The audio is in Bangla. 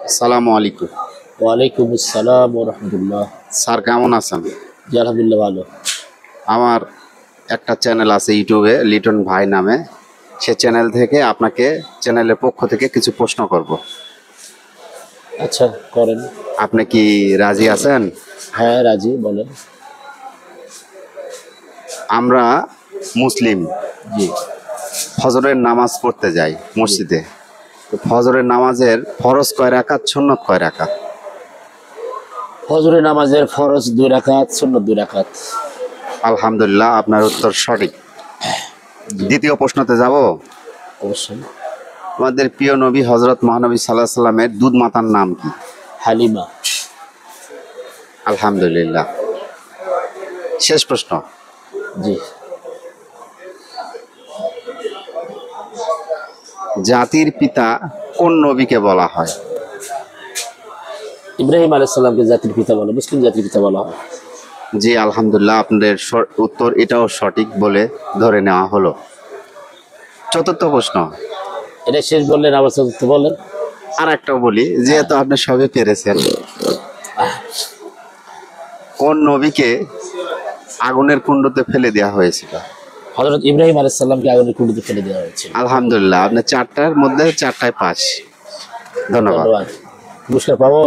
আসসালামু আলাইকুম। ওয়ালাইকুম আসসালাম ওয়া রাহমাতুল্লাহ। স্যার কেমন আছেন? জি আলহামদুলিল্লাহ ভালো। আমার একটা চ্যানেল আছে ইউটিউবে লিটন ভাই নামে। সে চ্যানেল থেকে আপনাকে চ্যানেলের পক্ষ থেকে কিছু প্রশ্ন করব। আচ্ছা করেন। আপনি কি রাজি আছেন? হ্যাঁ রাজি, বলেন। আমরা মুসলিম জি ফজরের নামাজ পড়তে যাই মসজিদে। তো ফজরের নামাজের ফরজ কয় রাকাত, সুন্নত কয় রাকাত? ফজরের নামাজের ফরজ 2 রাকাত, সুন্নাত 2 রাকাত। আলহামদুলিল্লাহ, আপনার উত্তর সঠিক। দ্বিতীয় প্রশ্নতে যাব। অবশ্যই। আমাদের প্রিয় নবী হজরত মহানবী সাল্লাহ সাল্লামের দুধ মাতার নাম কি? হালিমা। আলহামদুলিল্লাহ। শেষ প্রশ্ন, জি। জাতির পিতা কোন নবীকে বলা হয়? ইব্রাহিম আলাইহিস সালামকে জাতির পিতা বলে, মুসলিম জাতির পিতা বলা হয়। জি আলহামদুলিল্লাহ, আপনাদের উত্তর এটাও সঠিক বলে ধরে নেওয়া হলো। চতুর্থ প্রশ্ন, এটা শেষ বললেন, আবার চতুর্থ বলেন। আর একটাও বলি, যেহেতু আপনি সবে পেরেছেন। কোন নবীকে আগুনের কুণ্ডতে ফেলে দেওয়া হয়েছিল? হযরত ইব্রাহিম আলাইহিস সালামকে আগুনের কুণ্ডুতে ফেলে দেওয়া হয়েছিল। আলহামদুলিল্লাহ, আপনি 4টার মধ্যে 4টায় পাস। ধন্যবাদ। ধন্যবাদ। পুরস্কার পাবো?